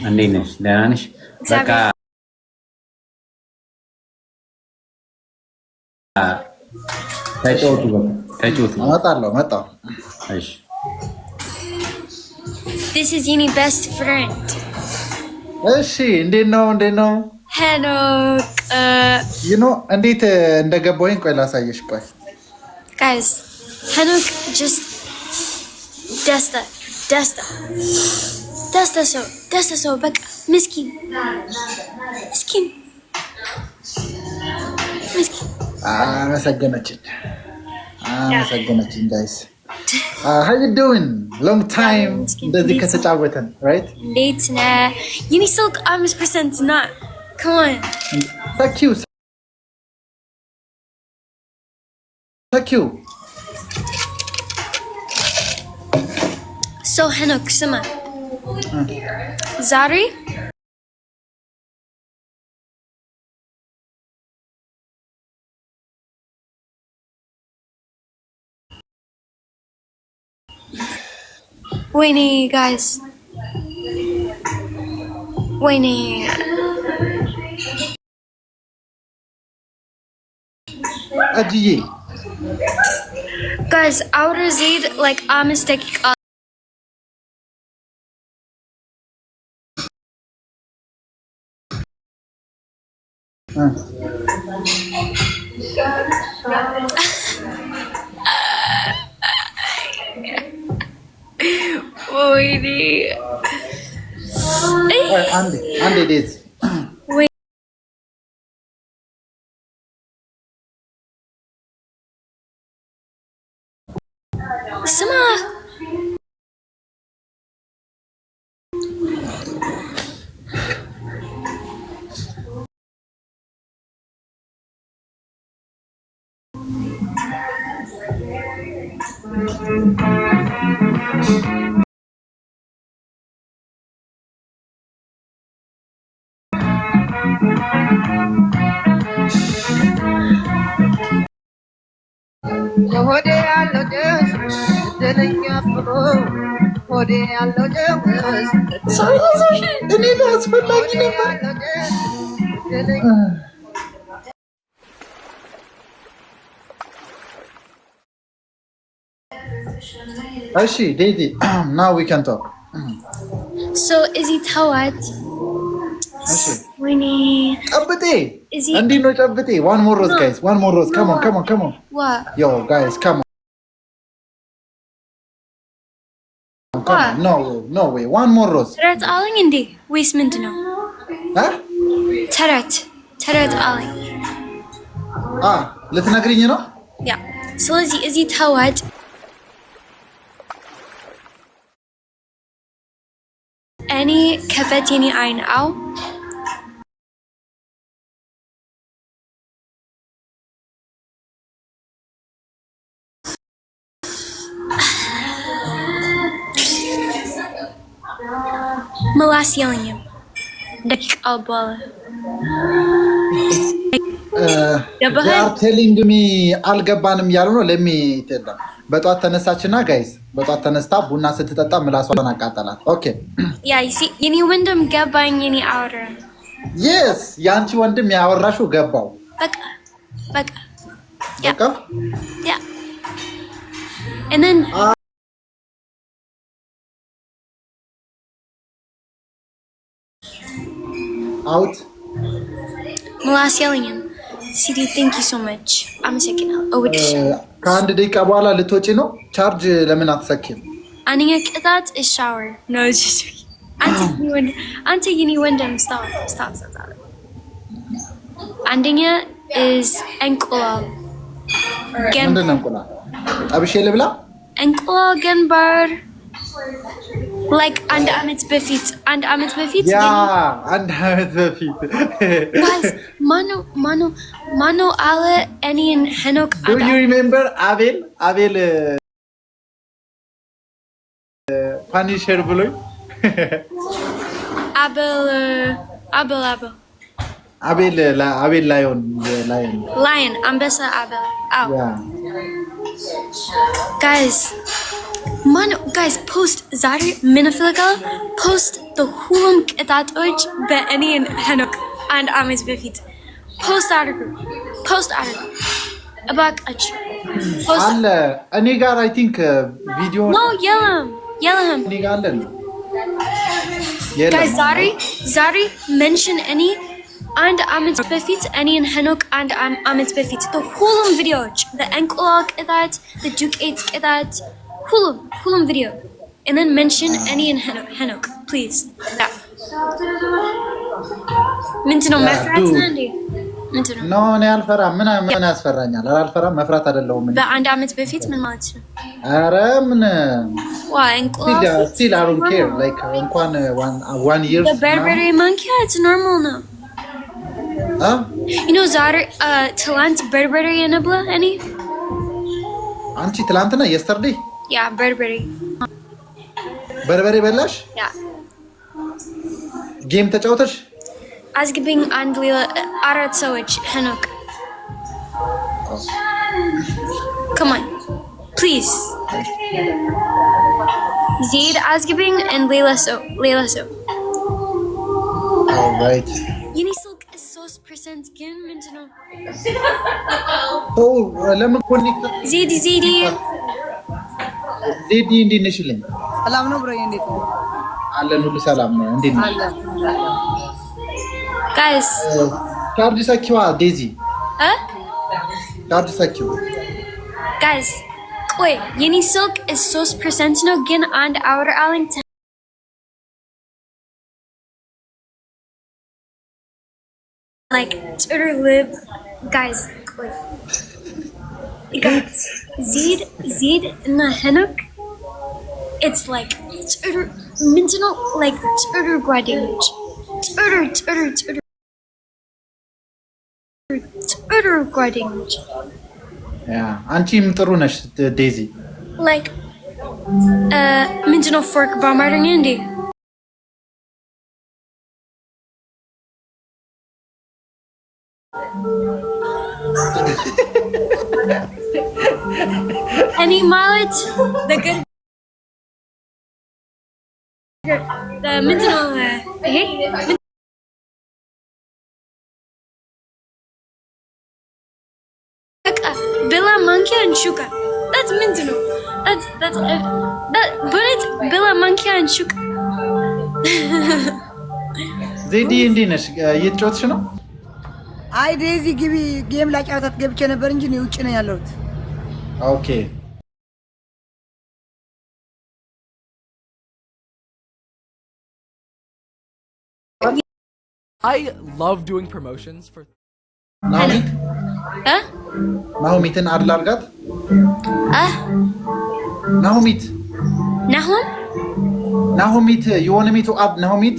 እንዴት ነሽ? ደህና ነሽ? በቃ ተጫወቱ፣ በቃ ተጫወቱ። መጣሁ። እሺ This is your best friend. እሺ እንዴት ነው? ሄኖክ እንዴት እንደገባሁኝ ቆይ ላሳየሽ። ቆይ guys, ሄኖክ just ደስታ ሰው በቃ ምስኪን አመሰገነችኝ ጋይስ። how you doing? long time እንደዚህ ከተጫወተን right? እንዴት ነህ? የኔ ስልክ 5% not. Come on. Thank you. So ሄኖክ ስማ ዛሬ ወይኔ ጋይስ ወይኔ አጂዬ guys outer zaid like ደቂቃ ወይኔ አንዴ ዴዝ ስማ ሆዴ ያለው ደስ ደለኛ ብሎ ሆዴ ያለው ደስ እኔ አስፈላጊ ነበር። እሺ ዴዚ now we can talk. so is he tawat? እሺ ወይኔ ጨብጤ እንዴት ነው ጨብጤ? one more rose guys, one more rose. come on what yo guys come on no way one more rose. ተረት አለኝ እንዴ ወይስ ምንድን ነው? ተረት አለኝ ልትነግሪኝ ነው? ያ ስለዚህ እዚህ ተዋጥ እኔ ከፈት የኔ አይን አው ምላስ የለኝም ደቂቃ በኋላ ቴሊንግ ሚ አልገባንም እያሉ ነው። ለሚ ተለም በጧት ተነሳችና ጋይስ በጧት ተነስታ ቡና ስትጠጣ ምላሷን አቃጠላት። ኦኬ ያ የኔ ወንድም ገባኝ። የኔ አውራ yes ያንቺ ወንድም ያወራሽው ገባው። በቃ ያ and then out ምላስ የለኝም። ሲዲ thank you so much አመሰግናለሁ። እወድሻለሁ። ከአንድ ደቂቃ በኋላ ልትወጪ ነው። ቻርጅ ለምን አትሰኪም? አንኛ ቅጣት ሻወር ነው እጂ አንተ የኔ ወንድም stop አንደኛ is እንቁላል ምንድን ነው እንቁላል? ጠብሼ ልብላ? እንቁላል ገንበር like አንድ አመት በፊት አንድ አመት በፊት guys ማኖ አለ እኔን ሄኖክ do you remember አቤል ፓኒሸር ብሎኝ አቤል ላይን አንበሳ አቤል guys Mano, guys, post Zari Minafilga, post the Hulum Ketatoch Be'ani and Henok and Amis Befit. Post article. Post article. About a post. I got, I think, video. No, yell him. Guys, Zari, mention any and Amit Befit, any in Henok and Amit Befit. The Hulum video, the Enkolog that, the Duke 8 that. Hulum video. And then mention any in Henok, please. Yeah. Mintino mefrat nandi. Mintino. No, ne alfara. Mina asfaranya. La alfara mefrat adallo min. Ba and Amit Befit min ማለት ነው. Ara min. Why? Still I don't care. Like one year. The Berberi monkey, it's normal now. Huh? You know Zar Talant Berberi enabla any? Anchi Talantana yesterday? Yeah, Berberi. Berberi bellash? Yeah. Game ተጫውተሽ? Azgibing and Lila Arat Sowich Henok. Come on. Please. Zaid Azgibing and Leila So. All right. Unisilk is so percent game mintino. Oh, ለምን ኮኔክት Zidi. ዜዲ እንዴት ነሽልኝ? ሰላም ነው ብሮዬ እንዴት ነው? አለን ሁሉ ሰላም ነው። እንዴት ነው? አለን። Guys. ቻርጅ ሰኪዋ ዴዚ። ቻርጅ ሰኪው። Guys. Wait, Unisilk is so percent no gin and our Arlington. Like Twitter lib, guys. Zid na Henok. It's like Twitter Mintino like Twitter grading. Twitter grading. Yeah, አንቺም ጥሩ ነሽ ዴዚ። Like Mintino fork bombarding Indy. Any mallet, the good, the mental, hey, Billa Monkey and Shuka. That's mental. That but it's Billa Monkey and Shuka. ዜዲ እንዴት ነሽ? እየተጫወትሽ ነው? አይ ዴዚ ግቢ ጌም ላጫውታት ገብቼ ነበር እንጂ ነው ውጭ ነው ያለሁት። ኦኬ I love doing promotions for ናሆሚት Huh? ናሆሚትን አድል አድርጋት። ናሆሚት Nahum? ናሆሚት የሆነ ሚቱ አድ ናሆሚት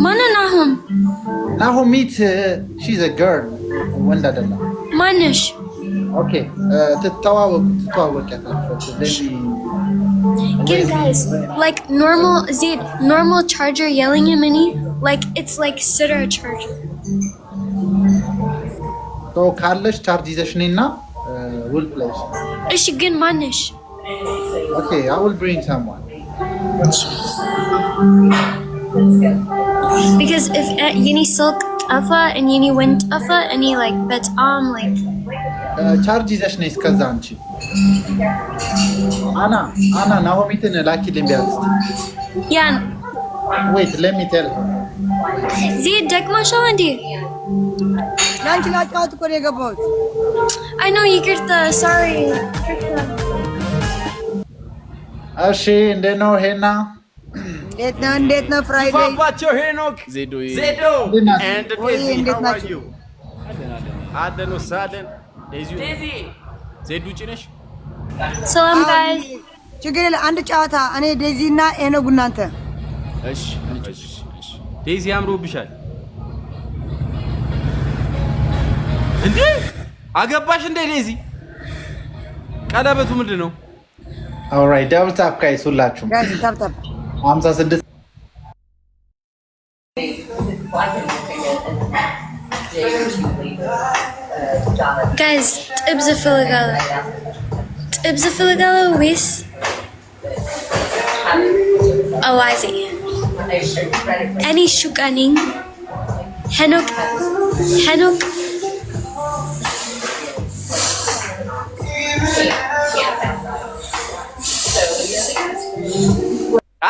Mana Nahum? ናሆሚት she's a girl ወንድ አይደለም። Manish. ኦኬ ትተዋወቂያታለሽ። Get it, guys. Like normal charger yelling at me. Like it's like Sidra charger. So ካለሽ ቻርጅ ይዘሽ ነይና will play. Is she good manish? Okay, I will bring someone. Because if Yini Silk Afa and Yini went Afa and he like bet like ቻርጅ ይዘሽ ነይ እስከዛ አንቺ አና ናሆሚትን ላኪልኝ ቢያንስ። yeah. Wait, let me tell her. Zee Dekmasha Andy. ላንቺ ላጫውት እኮ ነው የገባሁት። I know you get the sorry. እሺ እንዴት ነው ሄና? እንዴት ነው ፍራይዴ? ባባቸው ሄኖክ ዜዶ and ዴዚ how are you? አደኑ ሳደን ዴዚ ዜዱ ውጪ ነሽ? Salam guys. ችግር የለም አንድ ጨዋታ እኔ ዴዚ እና ኤኖግ እናንተ። እሺ ዴዚ ያምሩብሻል እንዴ? አገባሽ እንዴ ዴዚ? ቀለበቱ ምንድን ነው? All right, double tap guys ሁላችሁም። ጋይስ ታፕ 56 Guys, Tibs of Filigalo. Wis. Awazi. Any shukaning. Henok.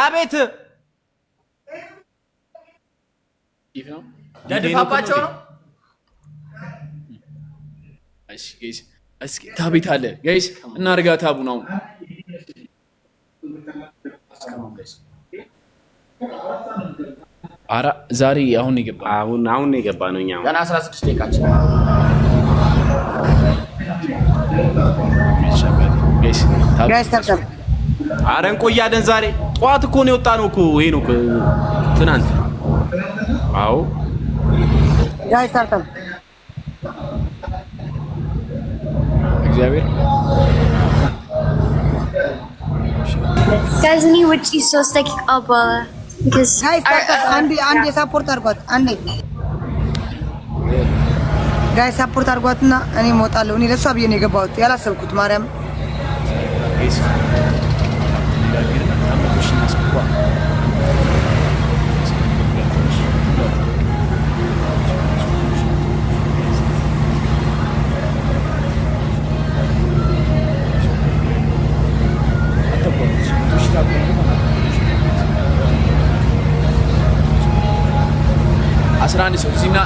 አቤት ይፍ ነው ያደፋባቸው ነው። እሺ ጋይስ እስኪ ታቤት አለ ጋይስ እናርጋ ታቡን አሁን አራ ዛሬ አሁን ይገባ አሁን ይገባ ነው። እኛ ገና 16 ደቂቃችን ጋይስ ታብታብ አረ እንቆያለን። ዛሬ ጠዋት እኮ ነው የወጣነው እኮ ይሄ ነው ትናንት። አዎ ጋይስ ታብታብ እግዚአብሔር ጋዝኒ ውጪ 3 ደቂቃ በኋላ because አንዴ ሳፖርት አድርጓት አንዴ ጋይስ ሳፖርት አድርጓትና እኔ እወጣለሁ። እኔ ለሷ ብዬ ነው የገባሁት ያላሰብኩት ማርያም Asrani so zina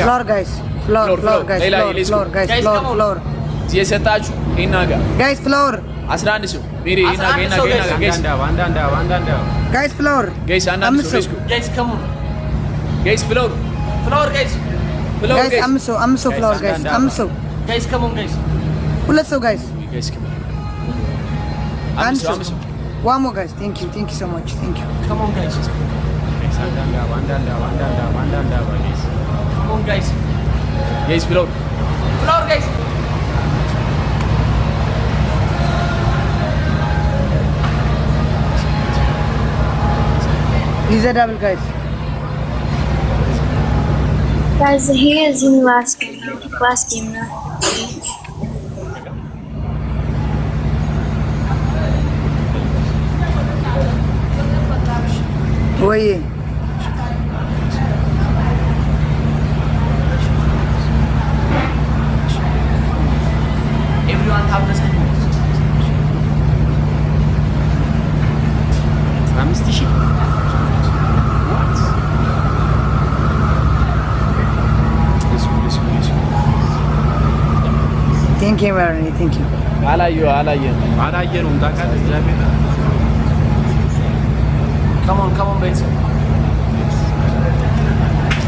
floor guys floor የሰጣችሁ ሄናጋ guys floor 11 ሰው ሜሪ ሄናጋ guys guys floor guys አንዳንድ ሰው guys come on guys floor guys አምስት ሰው floor guys አምስት ሰው guys come on guys ሁለት ሰው guys come on አንድ ሰው one more guys thank you so much thank you come on guys andanda guys come on guys floor guys He's a double guys he is in last game now. Oye everyone have this Ramstishi what thank you very thank you አላየነውም ታውቃለህ እግዚአብሔር come on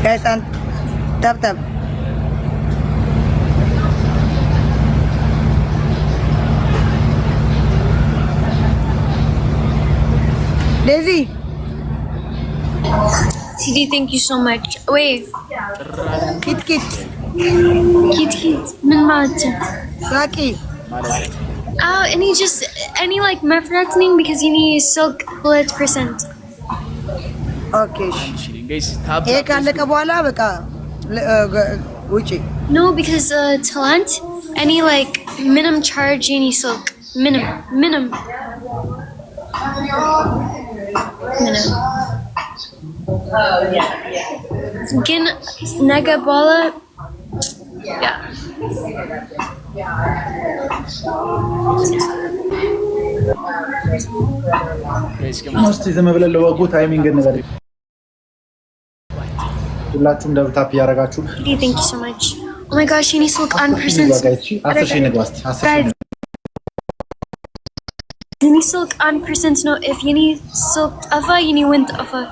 guys and tap Daisy TD thank you so much wait kit min maata Saki any like mefratning because you need silk 100%. Okay guys ይሄ ካለቀ በኋላ በቃ ውጪ No, because talent any like minimum charge any silk minimum Gin nega bola yeah እስቲ ዝም ብለን ለወጉ ታይሚንግ እንበል። ሁላችሁም ደብታፕ ያረጋችሁ thank you so much oh my gosh you need silk 1% 10 ንግባ እስቲ 10 you need silk 1% no if you need silk afa you need wind afa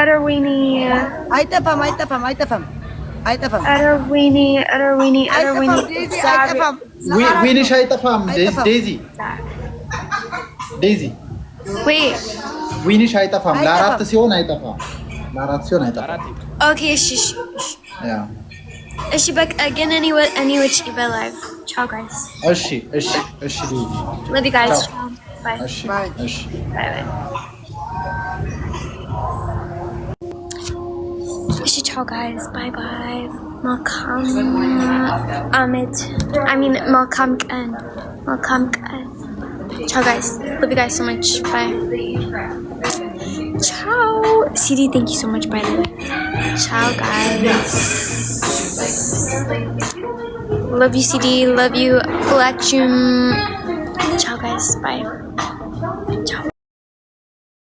arawini አይጠፋም arawini ዊኒሽ አይጠፋም ዴዚ wait ዊኒሽ አይጠፋም ለአራት ሲሆን አይጠፋም okay እሺ በቃ ግን anyway live ciao guys እሺ ዴዚ love you guys bye bye ciao guys bye Malcolm Ahmed Malcolm and Welcome, guys. Ciao, guys. Love you guys so much. Bye. Ciao. CD, thank you so much, by the way. Ciao, guys. Love you, CD. Love you, Collection. Ciao, guys. Bye. Ciao.